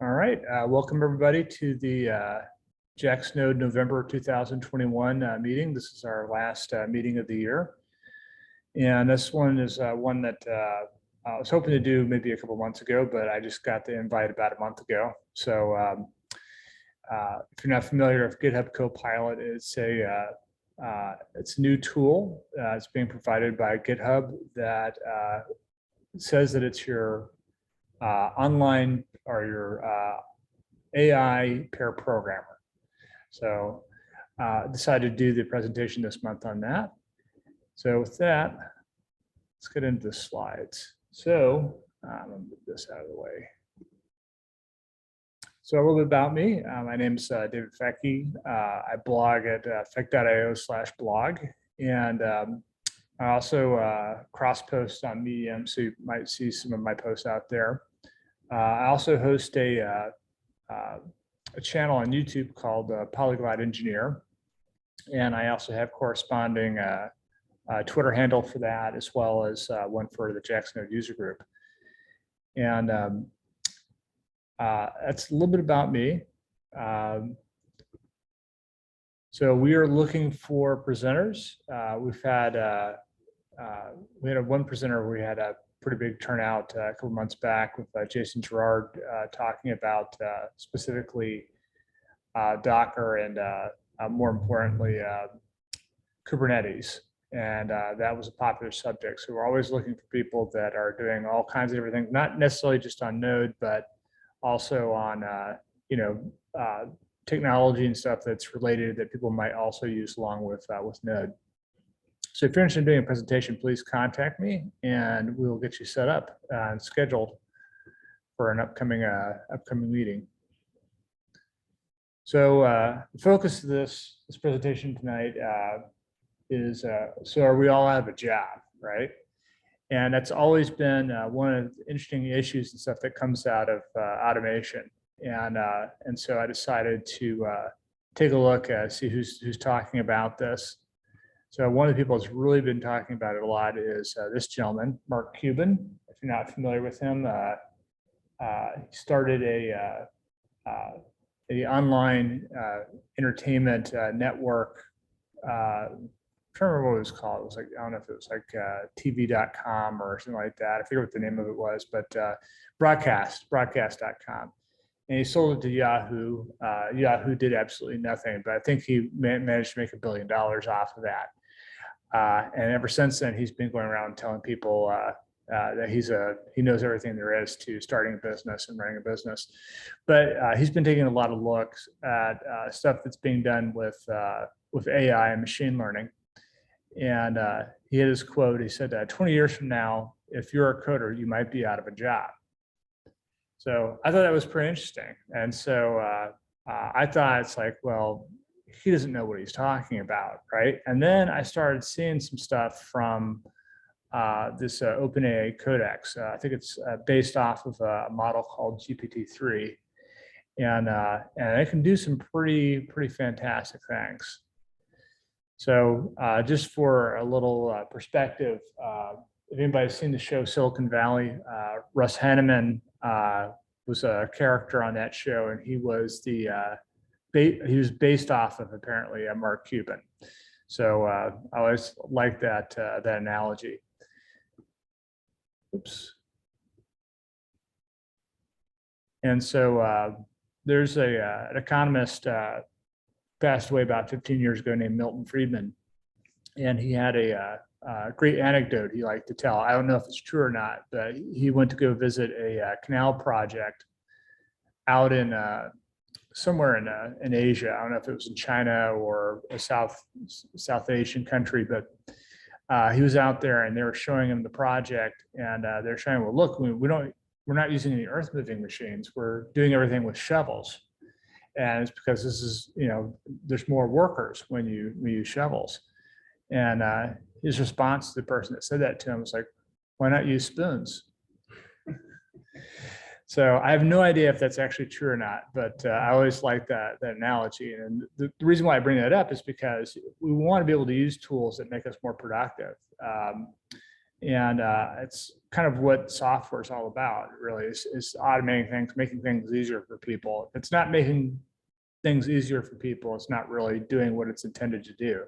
All right, welcome everybody to the JaxNode November 2021 meeting. This is our last meeting of the year. And this one is one that I was hoping to do maybe a couple months ago, but I just got the invite about a month ago. So if you're not familiar with Github Copilot, it's a new tool. It's being provided by GitHub that says that it's your online or your AI pair programmer. So decided to do the presentation this month on that. So with that, let's get into the slides. So I'm gonna move this out of the way. So a little bit about me. My name is David Fecky. I blog at feck.io/blog. And I also cross-post on Medium, so you might see some of my posts out there. I also host a channel on YouTube called Polyglot Engineer, and I also have corresponding Twitter handle for that, as well as one for the JaxNode user group. And that's a little bit about me. So we are looking for presenters. We had one presenter where we had a pretty big turnout a couple months back with Jason Gerard talking about specifically Docker and more importantly, Kubernetes. And that was a popular subject. So we're always looking for people that are doing all kinds of everything, not necessarily just on Node, but also on technology and stuff that's related that people might also use along with Node. So if you're interested in doing a presentation, please contact me and we'll get you set up and scheduled for an upcoming meeting. So the focus of this presentation tonight is, so are we all have a job, right? And that's always been one of the interesting issues and stuff that comes out of automation. And so I decided to take a look, see who's talking about this. So one of the people that's really been talking about it a lot is this gentleman, Mark Cuban. If you're not familiar with him, he started a online entertainment network. I'm trying to remember what it was called. It was like, I don't know if it was like TV.com or something like that. I forget what the name of it was, but broadcast.com. And he sold it to Yahoo. Yahoo did absolutely nothing, but I think he managed to make $1 billion off of that. And ever since then, he's been going around telling people that he knows everything there is to starting a business and running a business. But he's been taking a lot of looks at stuff that's being done with AI and machine learning. And he had his quote. He said, 20 years from now, if you're a coder, you might be out of a job. So I thought that was pretty interesting. And so I thought, it's like, well, he doesn't know what he's talking about, right? And then I started seeing some stuff from this OpenAI codex. I think it's based off of a model called GPT-3, and it can do some pretty fantastic things. So just for a little perspective, if anybody's seen the show Silicon Valley, Russ Henneman was a character on that show, and he was he was based off of apparently Mark Cuban. So I always like that analogy. Oops. And so there's an economist passed away about 15 years ago named Milton Friedman, and he had a great anecdote he liked to tell. I don't know if it's true or not, but he went to go visit a canal project out in somewhere in Asia. I don't know if it was in China or a South Asian country, but he was out there and they were showing him the project, and they're showing, well, look, we're not using any earth moving machines. We're doing everything with shovels. And it's because this is, there's more workers when you use shovels. And his response to the person that said that to him was like, why not use spoons? So I have no idea if that's actually true or not, but I always like that analogy. And the reason why I bring that up is because we want to be able to use tools that make us more productive. And it's kind of what software is all about, really, is automating things, making things easier for people. If it's not making things easier for people, it's not really doing what it's intended to do.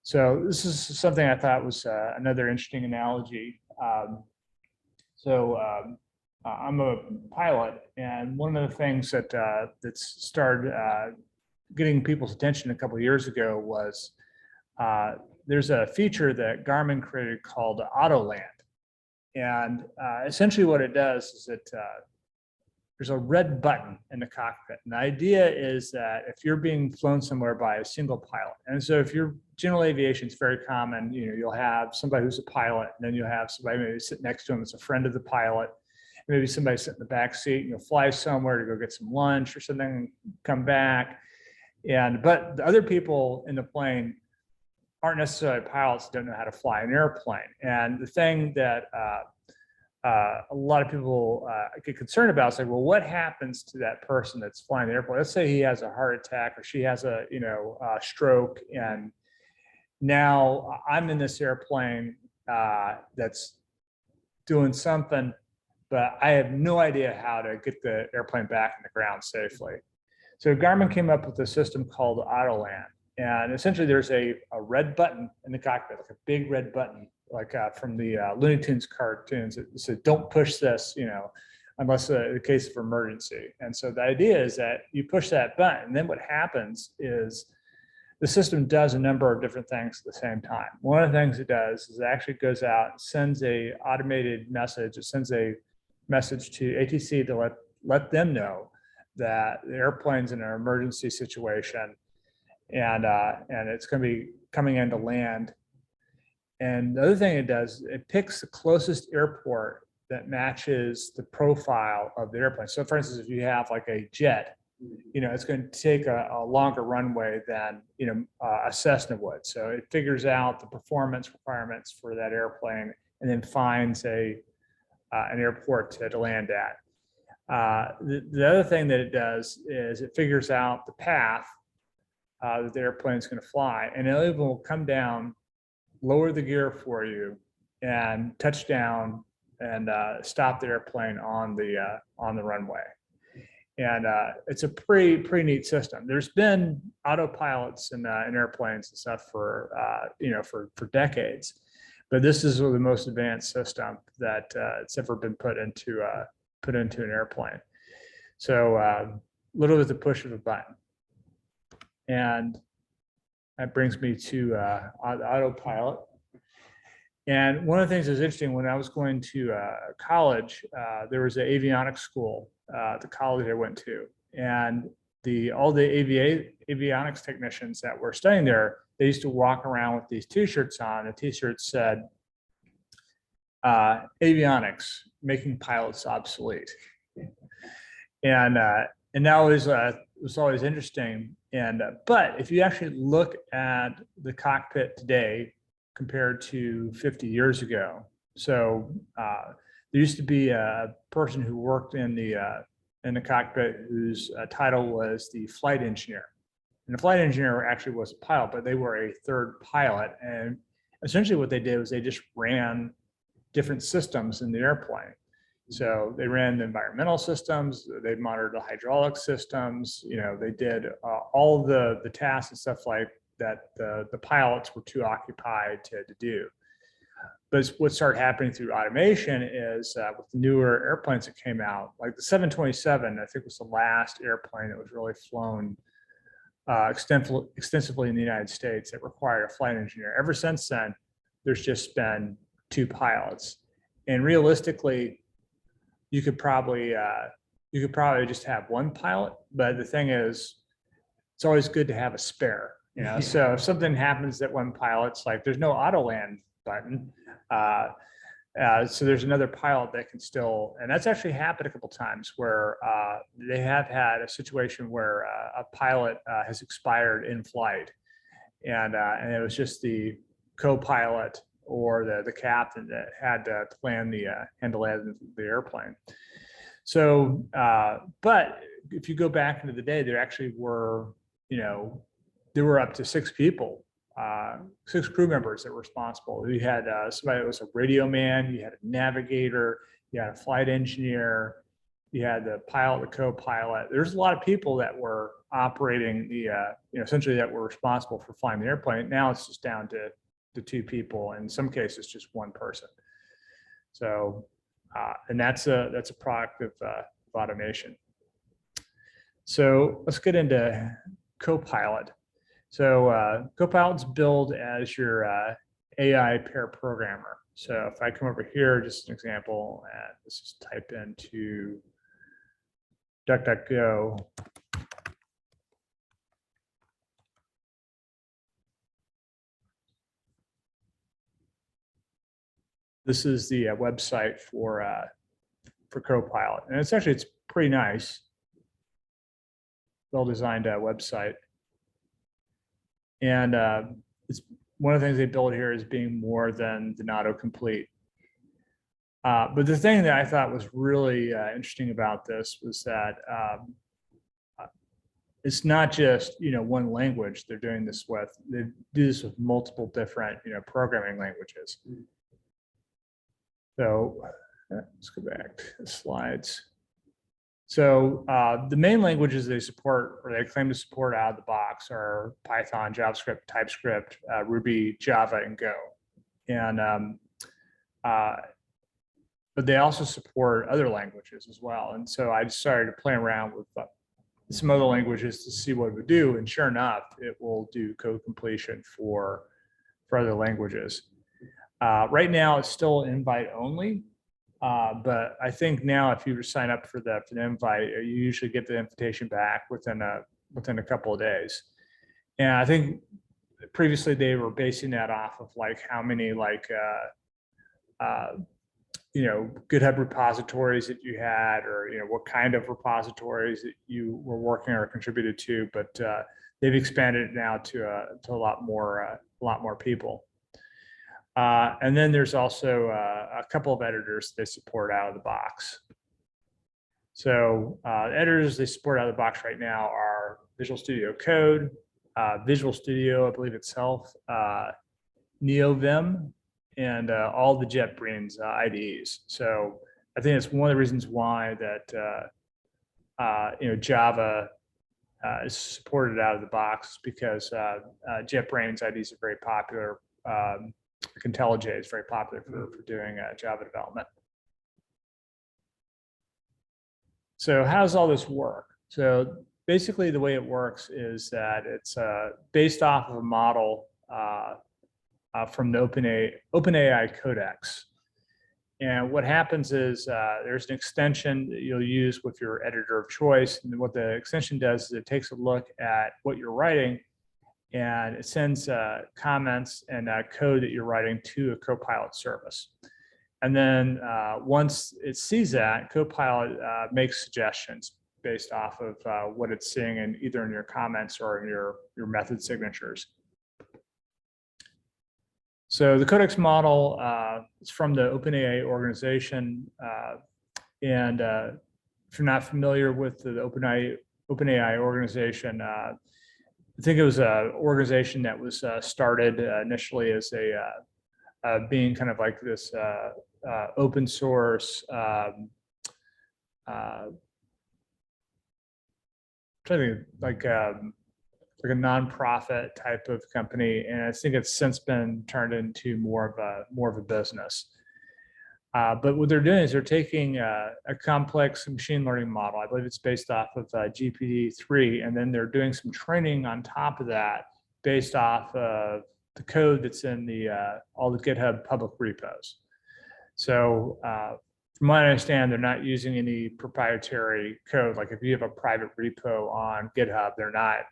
So this is something I thought was another interesting analogy. I'm a pilot, and one of the things that that's started getting people's attention a couple of years ago was there's a feature that Garmin created called Autoland. And essentially what it does is that there's a red button in the cockpit. And the idea is that if you're being flown somewhere by a single pilot, and so if you're general aviation, it's very common, you'll have somebody who's a pilot, and then you'll have somebody maybe sit next to him that's a friend of the pilot, maybe somebody sit in the back seat, and you'll fly somewhere to go get some lunch or something, come back. But the other people in the plane aren't necessarily pilots, don't know how to fly an airplane. And the thing that a lot of people get concerned about is like, well, what happens to that person that's flying the airplane? Let's say he has a heart attack or she has a stroke, and now I'm in this airplane that's doing something, but I have no idea how to get the airplane back in the ground safely. So Garmin came up with a system called Autoland. And essentially there's a red button in the cockpit, like a big red button, like from the Looney Tunes cartoons. It said, don't push this, unless in the case of emergency. And so the idea is that you push that button, and then what happens is the system does a number of different things at the same time. One of the things it does is it actually goes out and sends a automated message. It sends a message to ATC to let them know that the airplane's in an emergency situation, and it's going to be coming into land. And the other thing it does, it picks the closest airport that matches the profile of the airplane. So for instance, if you have like a jet, it's going to take a longer runway than a Cessna would. So it figures out the performance requirements for that airplane and then finds an airport to land at. The other thing that it does is it figures out the path that the airplane is going to fly, and it will come down, lower the gear for you, and touch down and stop the airplane on the runway. And it's a pretty neat system. There's been autopilots in airplanes and stuff for decades, but this is the most advanced system that it's ever been put into an airplane. So literally with the push of a button. And that brings me to autopilot. And one of the things that's interesting, when I was going to college, there was an avionics school, the college I went to, and all the avionics technicians that were studying there, they used to walk around with these T-shirts on. The T-shirt said, "Avionics, making pilots obsolete." And that was always interesting. But if you actually look at the cockpit today compared to 50 years ago, so there used to be a person who worked in the cockpit whose title was the flight engineer. And the flight engineer actually was a pilot, but they were a third pilot. And essentially what they did was they just ran different systems in the airplane. So they ran the environmental systems, they monitored the hydraulic systems, they did all the tasks and stuff like that the pilots were too occupied to do. But what started happening through automation is with the newer airplanes that came out, like the 727, I think was the last airplane that was really flown extensively in the United States that required a flight engineer. Ever since then, there's just been two pilots. And realistically, you could probably just have one pilot, but the thing is, it's always good to have a spare. So if something happens that one pilot's like, there's no Autoland button, so there's another pilot that can still, and that's actually happened a couple times where they have had a situation where a pilot has expired in flight, and it was just the co-pilot or the captain that had to land the airplane. So, but if you go back into the day, there actually were, there were up to 6 people crew members that were responsible. You had somebody that was a radio man, you had a navigator, you had a flight engineer, you had the pilot, the co-pilot. There's a lot of people that were operating the, essentially that were responsible for flying the airplane. Now it's just down to 2 people, in some cases just 1 person. So, and that's a product of automation. So let's get into Copilot. So Copilot's billed as your AI pair programmer. So if I come over here, just an example, and let's just type into DuckDuckGo. This is the website for Copilot, and it's pretty nice, well-designed website. And it's one of the things they build here is being more than autocomplete. But the thing that I thought was really interesting about this was that it's not just one language they're doing this with. They do this with multiple different programming languages. So let's go back to the slides. So the main languages they support, or they claim to support out of the box, are Python, JavaScript, TypeScript, Ruby, Java, and Go. And but they also support other languages as well. And so I just started to play around with some other languages to see what it would do. And sure enough, it will do code completion for other languages. Right now, it's still invite only. But I think now, if you sign up for the invite, you usually get the invitation back within a couple of days. And I think previously they were basing that off of like how many GitHub repositories that you had, or what kind of repositories that you were working or contributed to. But they've expanded it now to a lot more people. And then there's also a couple of editors they support out of the box. So editors they support out of the box right now are Visual Studio Code, Visual Studio, I believe itself, NeoVim, and all the JetBrains IDEs. So I think it's one of the reasons why that Java is supported out of the box, because JetBrains IDEs are very popular. IntelliJ is very popular for doing Java development. So how does all this work? So basically the way it works is that it's based off of a model from the OpenAI Codex. And what happens is there's an extension that you'll use with your editor of choice. And what the extension does is it takes a look at what you're writing, and it sends comments and code that you're writing to a Copilot service. And then once it sees that, Copilot makes suggestions based off of what it's seeing in either in your comments or in your method signatures. So the Codex model is from the OpenAI organization. And if you're not familiar with the OpenAI organization, I think it was an organization that was started initially as being kind of like this open source, like a nonprofit type of company, and I think it's since been turned into more of a business. But what they're doing is they're taking a complex machine learning model. I believe it's based off of GPT-3, and then they're doing some training on top of that based off of the code that's in all the GitHub public repos. So from what I understand, they're not using any proprietary code. Like if you have a private repo on GitHub, they're not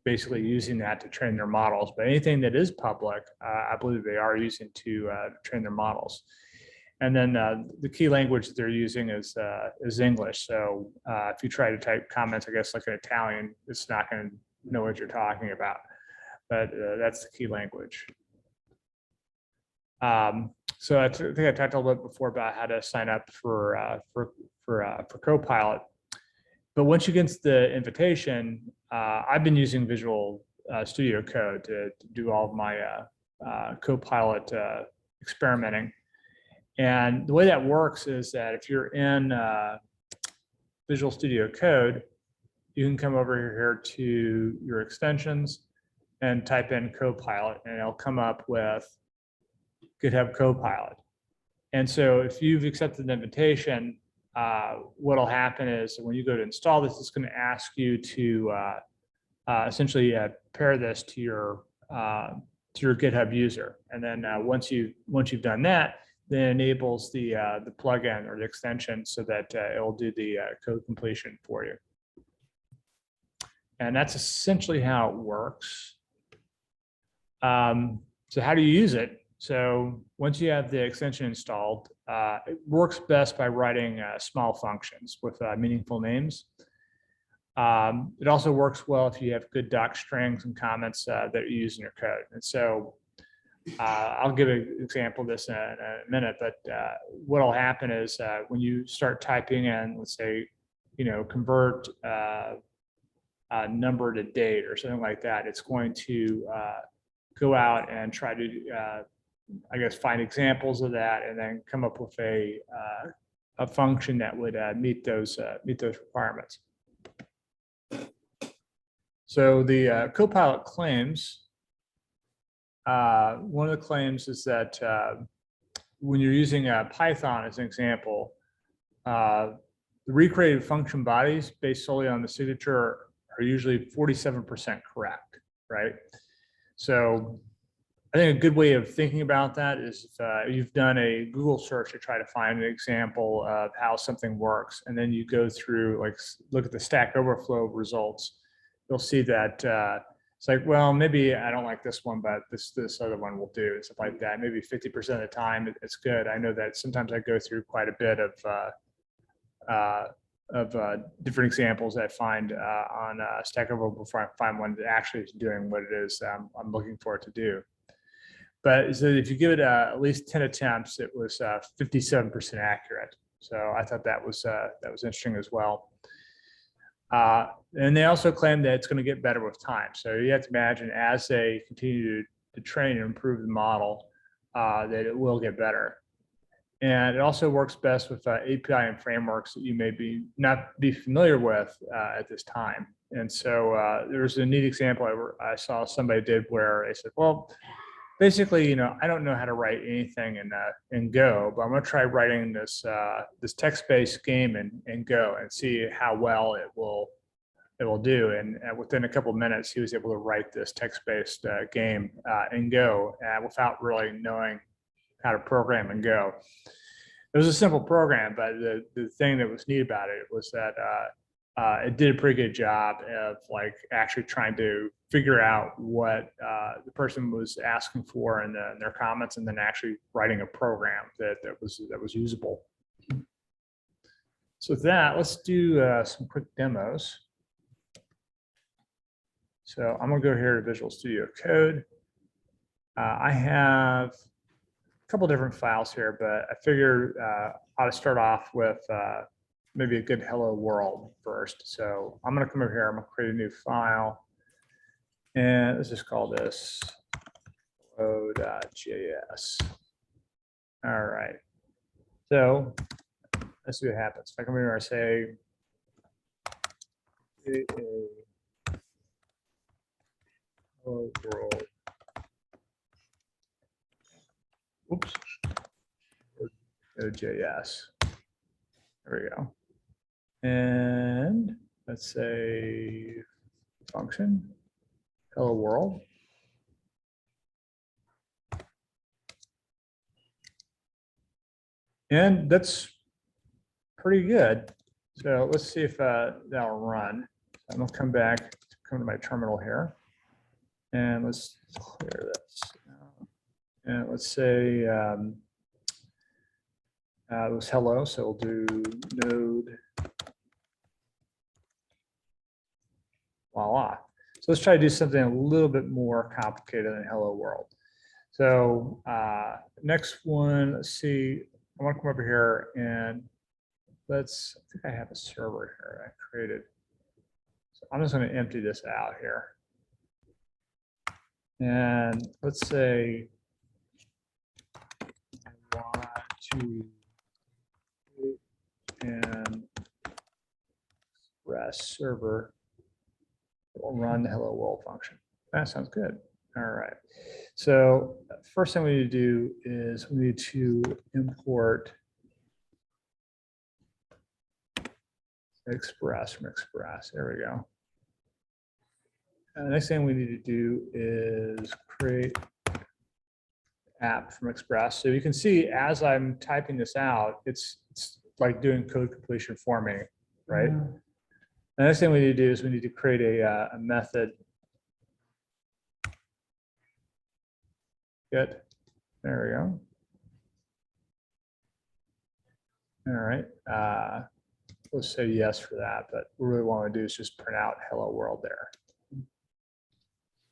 basically using that to train their models. But anything that is public, I believe they are using to train their models. And then the key language that they're using is English. So if you try to type comments, I guess like an Italian, it's not going to know what you're talking about. But that's the key language. So I think I talked a little bit before about how to sign up for Copilot. But once you get the invitation, I've been using Visual Studio Code to do all of my Copilot experimenting. And the way that works is that if you're in Visual Studio Code, you can come over here to your extensions and type in Copilot, and it'll come up with GitHub Copilot. And so if you've accepted the invitation, what'll happen is when you go to install this, it's going to ask you to essentially pair this to your GitHub user. And then once you've done that, then it enables the plugin or the extension so that it will do the code completion for you. And that's essentially how it works. So how do you use it? So once you have the extension installed, it works best by writing small functions with meaningful names. It also works well if you have good doc strings and comments that you use in your code. And so I'll give an example of this in a minute, but what will happen is when you start typing in, let's say, convert number to date or something like that, it's going to go out and try to, I guess, find examples of that and then come up with a function that would meet those requirements. So the Copilot claims, one of the claims is that when you're using Python as an example, the recreated function bodies based solely on the signature are usually 47% correct, right? So I think a good way of thinking about that is if you've done a Google search to try to find an example of how something works, and then you go through, like, look at the Stack Overflow results, you'll see that it's like, well, maybe I don't like this one, but this other one will do, and stuff like that. Maybe 50% of the time it's good. I know that sometimes I go through quite a bit of different examples that I find on Stack Overflow before I find one that actually is doing what it is I'm looking for it to do. But so if you give it at least 10 attempts, it was 57% accurate. So I thought that was interesting as well. And they also claim that it's going to get better with time. So you have to imagine as they continue to train and improve the model, that it will get better. And it also works best with API and frameworks that you may not be familiar with at this time. And so there's a neat example I saw somebody did where they said, well, basically, I don't know how to write anything in Go, but I'm going to try writing this text-based game in Go and see how well it will do. And within a couple of minutes, he was able to write this text-based game in Go without really knowing how to program in Go. It was a simple program, but the thing that was neat about it was that it did a pretty good job of actually trying to figure out what the person was asking for in their comments, and then actually writing a program that was usable. So with that, let's do some quick demos. So I'm gonna go here to Visual Studio Code. I have a couple different files here, but I figured I ought to start off with maybe a good hello world first. So I'm going to come over here. I'm going to create a new file. And let's just call this hello.js. All right. So let's see what happens. If I come over here and say, hello world. Oops. JS. There we go. And let's say function, hello world. And that's pretty good. So let's see if that'll run. I'm gonna come to my terminal here. And let's clear this. And let's say it was hello, so we'll do node. Voila. So let's try to do something a little bit more complicated than hello world. So next one, let's see. I want to come over here and I think I have a server here I created. So I'm just going to empty this out here. And let's say I want to create an Express server that will run the hello world function. That sounds good. All right. So first thing we need to do is we need to import Express from Express. There we go. And the next thing we need to do is create app from Express. So you can see as I'm typing this out, it's like doing code completion for me, right? Mm-hmm. The next thing we need to do is we need to create a method. Good. There we go. All right. Let's say yes for that, but what we really want to do is just print out hello world there.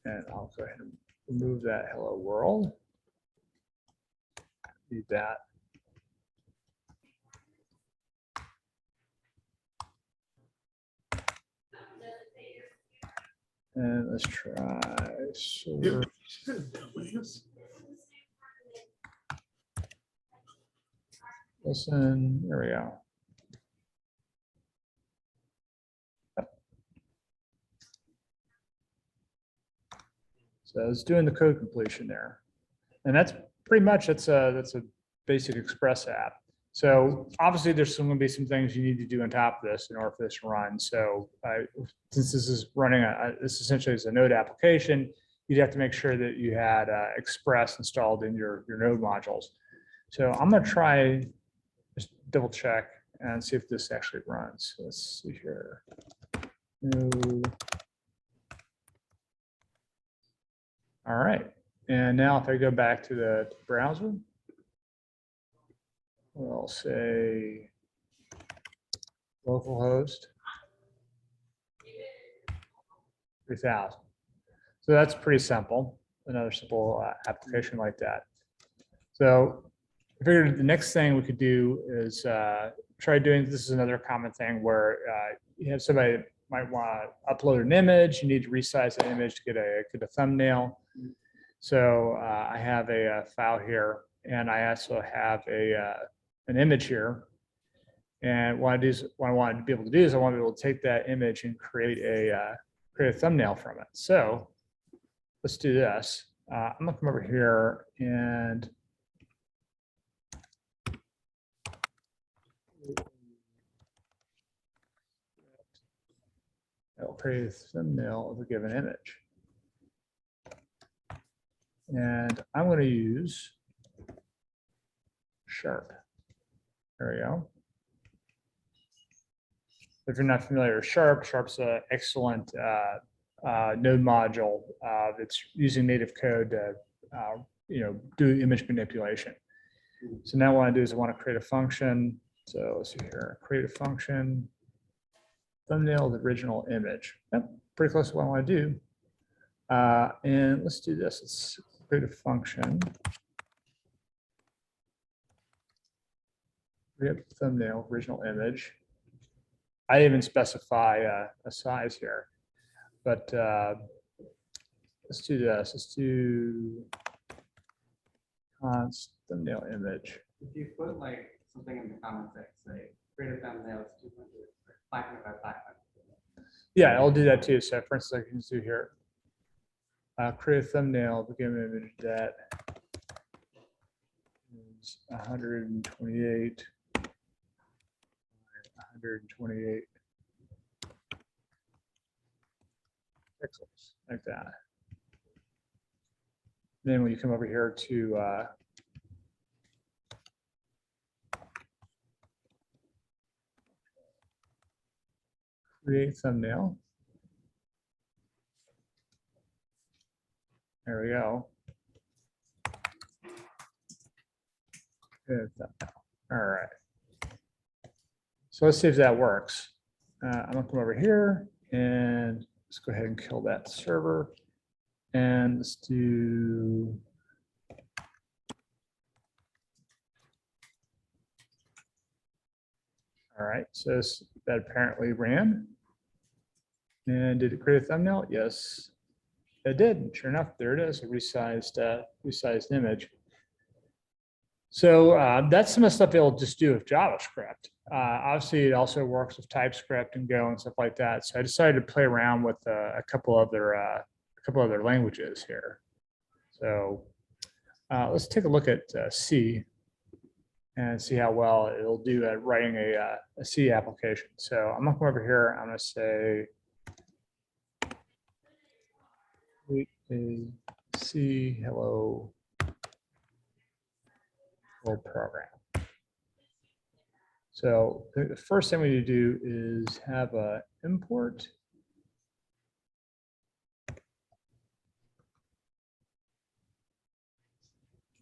And I'll go ahead and remove that hello world. Need that. And let's try server. Listen, there we go. So it's doing the code completion there. And that's pretty much, that's a basic Express app. So obviously there's going to be some things you need to do on top of this in order for this to run. So since this is running, this essentially is a Node application, you'd have to make sure that you had Express installed in your Node modules. So I'm going to try, just double check and see if this actually runs. So let's see here. Node. All right. And now if I go back to the browser, we'll say localhost 3000. So that's pretty simple. Another simple application like that. So I figured the next thing we could do is try doing, this is another common thing where you have somebody that might want to upload an image, you need to resize the image to get a thumbnail. So I have a file here, and I also have an image here. And what I wanted to be able to do is I want to be able to take that image and create a thumbnail from it. So let's do this. I'm gonna come over here and I'll create a thumbnail of a given image. And I'm going to use Sharp. There we go. If you're not familiar with Sharp, Sharp's an excellent node module that's using native code to do image manipulation. So now what I want to do is I want to create a function. So let's see here, create a function, thumbnail of the original image. Yep, pretty close to what I want to do. And let's do this. Let's create a function. Create thumbnail, original image. I even specify a size here, but let's do this. Let's do const thumbnail image. If you put like something in the comment section, say create a thumbnail is 200, 500 by 500. Yeah, I'll do that too. So for instance, I can do here. Create a thumbnail, begin image that is 128, 128 pixels, like that. Then when you come over here to create thumbnail. There we go. Good thumbnail. All right. So let's see if that works. I'm gonna come over here and let's go ahead and kill that server. And let's do all right, so that apparently ran. And did it create a thumbnail? Yes. It did. Sure enough, there it is, a resized image. So that's some of the stuff it'll just do with JavaScript. Obviously, it also works with TypeScript and Go and stuff like that. So I decided to play around with a couple other languages here. So let's take a look at C and see how well it'll do at writing a C application. So I'm gonna come over here. I'm gonna say create a C hello world program. So the first thing we need to do is have a import.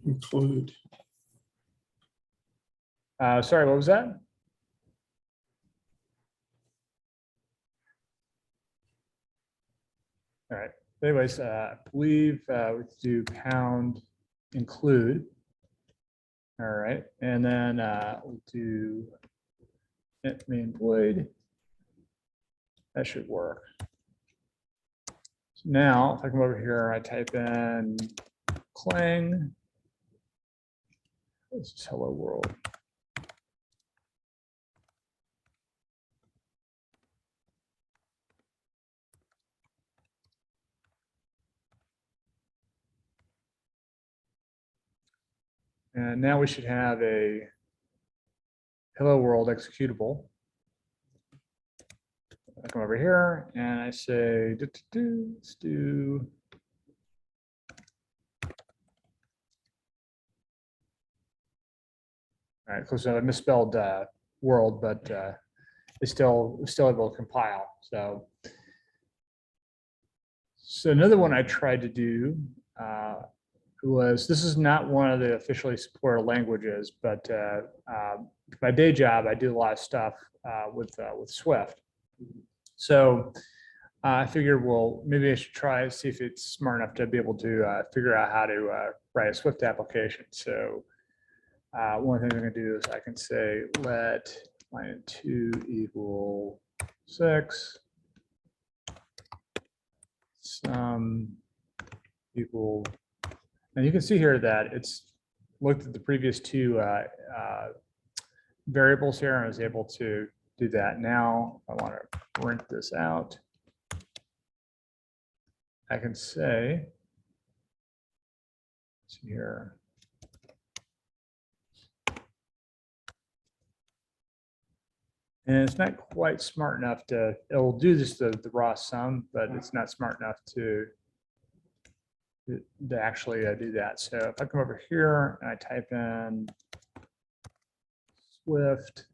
Include. Sorry, what was that? All right. Anyways, I believe we do pound include. All right, and then we'll do main void. That should work. So now, if I come over here, I type in clang. This is hello world. And now we should have a hello world executable. I come over here and I say, let's do all right, close enough. I misspelled world, but it's still able to compile. So another one I tried to do was, this is not one of the officially supported languages, but my day job, I do a lot of stuff with Swift. So I figured, well, maybe I should try to see if it's smart enough to be able to figure out how to write a Swift application. So one of the things I'm going to do is I can say let -2 equal 6, sum equal, and you can see here that it's looked at the previous two variables here and was able to do that. Now I want to print this out. I can say, let's see here. And it's not quite smart enough to, it'll do this the raw sum, but it's not smart enough to actually do that. So if I come over here and I type in Swift,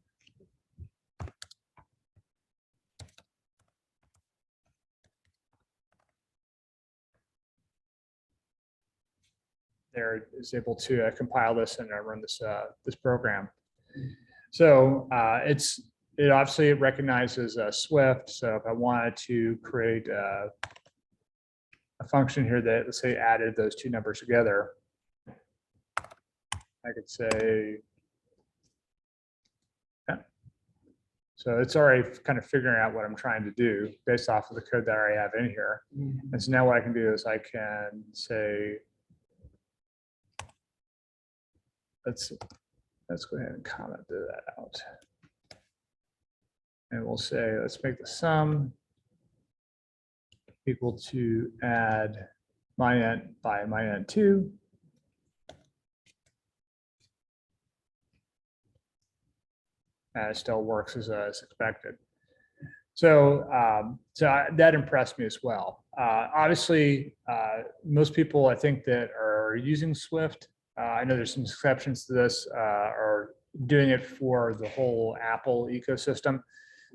there is able to compile this and run this this program. So it obviously recognizes Swift. So if I wanted to create a function here that, let's say, added those two numbers together, I could say, yeah. So it's already kind of figuring out what I'm trying to do based off of the code that I already have in here. And so now what I can do is I can say, let's go ahead and comment that out. And we'll say, let's make the sum equal to add myint by myint2. And it still works as expected. So, that impressed me as well. Obviously, most people I think that are using Swift, I know there's some exceptions to this, are doing it for the whole Apple ecosystem.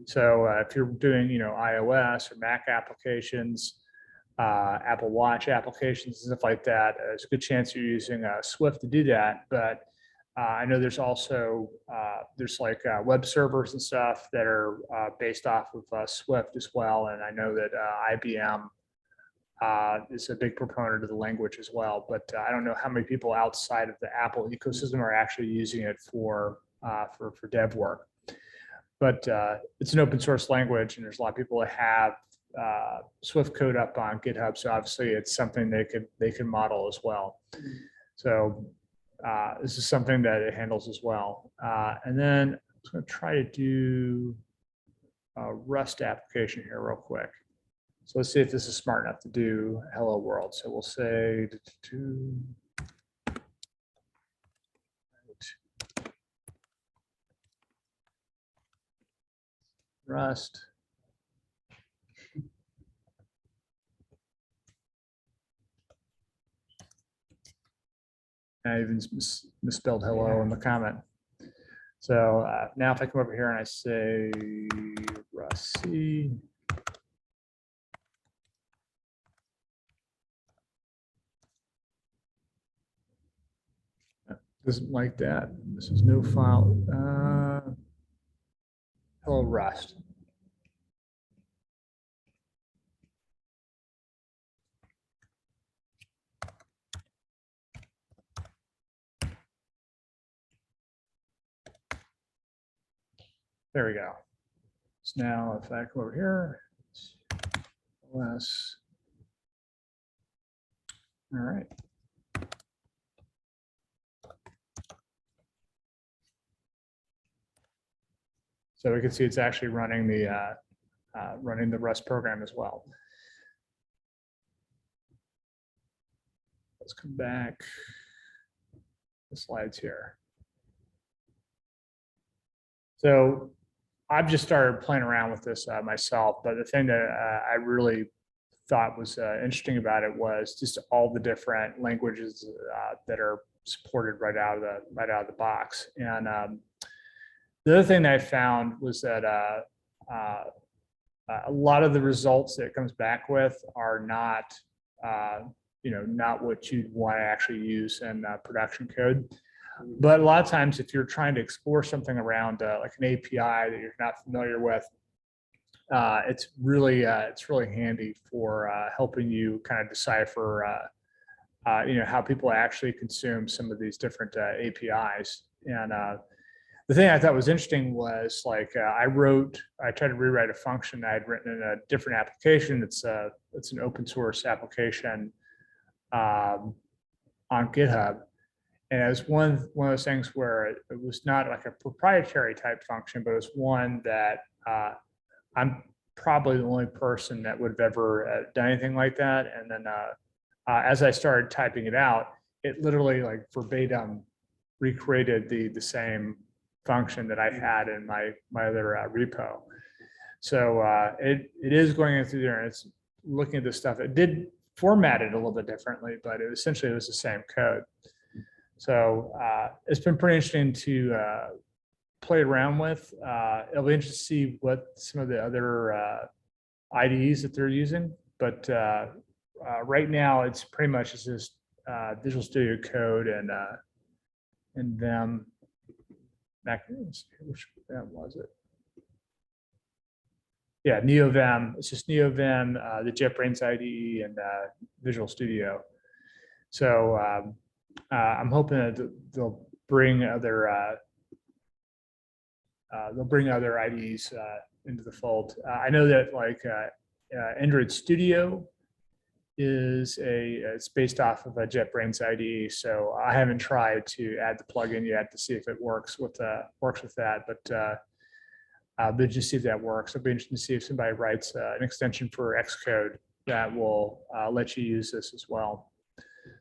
So if you're doing, iOS or Mac applications, Apple Watch applications, and stuff like that, there's a good chance you're using Swift to do that. But I know there's also there's like web servers and stuff that are based off of Swift as well. And I know that IBM is a big proponent of the language as well. But I don't know how many people outside of the Apple ecosystem are actually using it for dev work. But it's an open source language, and there's a lot of people that have Swift code up on GitHub, so obviously it's something they can model as well. So this is something that it handles as well. And then I'm going to try to do a Rust application here real quick. So let's see if this is smart enough to do hello world. So we'll say Rust. I even misspelled hello in the comment. So now if I come over here and I say Rust C, doesn't like that. This is no file. Hello Rust. There we go. So now if I come over here, less. All right. So we can see it's actually running the Rust program as well. Let's come back. The slides here. So I've just started playing around with this myself, but the thing that I really thought was interesting about it was just all the different languages that are supported right out of the box. And the other thing that I found was that a lot of the results that it comes back with are not, not what you'd want to actually use in production code. But a lot of times, if you're trying to explore something around like an API that you're not familiar with, it's really handy for helping you kind of decipher, how people actually consume some of these different APIs. And the thing I thought was interesting was like I tried to rewrite a function I had written in a different application. It's an open source application on GitHub. And it was one of those things where it was not like a proprietary type function, but it was one that I'm probably the only person that would have ever done anything like that. And then as I started typing it out, it literally like verbatim recreated the same function that I had in my other repo. So it is going through there and it's looking at this stuff. It did format it a little bit differently, but it essentially was the same code. So it's been pretty interesting to play around with. It'll be interesting to see what some of the other IDEs that they're using. But right now, it's pretty much just Visual Studio Code and them. Which VM was it? Yeah, NeoVim. It's just NeoVim, the JetBrains IDE, and Visual Studio. So I'm hoping that they'll bring other IDEs into the fold. I know that like Android Studio it's based off of a JetBrains IDE, so I haven't tried to add the plugin yet to see if it works with that, but just see if that works. It'll be interesting to see if somebody writes an extension for Xcode that will let you use this as well.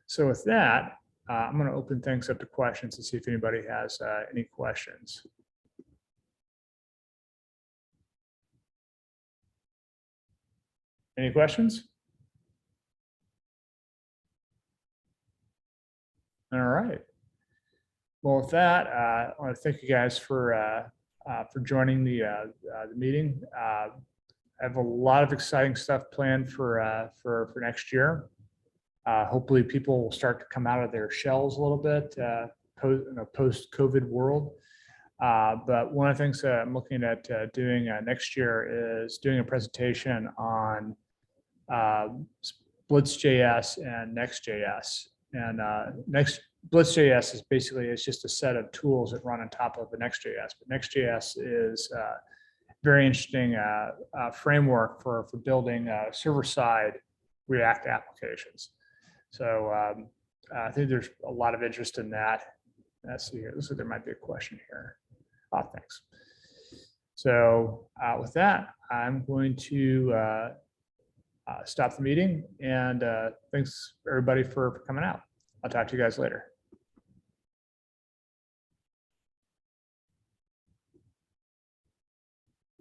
So with that, I'm going to open things up to questions and see if anybody has any questions. Any questions? All right. Well, with that, I want to thank you guys for joining the meeting. I have a lot of exciting stuff planned for next year. Hopefully, people will start to come out of their shells a little bit in a post-COVID world. But one of the things that I'm looking at doing next year is doing a presentation on Blitz.js and Next.js. And Blitz.js is basically, it's just a set of tools that run on top of the Next.js. But Next.js is very interesting framework for building server-side React applications. So I think there's a lot of interest in that. Let's see here. Looks like there might be a question here. Oh, thanks. So with that, I'm going to stop the meeting, and thanks everybody for coming out. I'll talk to you guys later.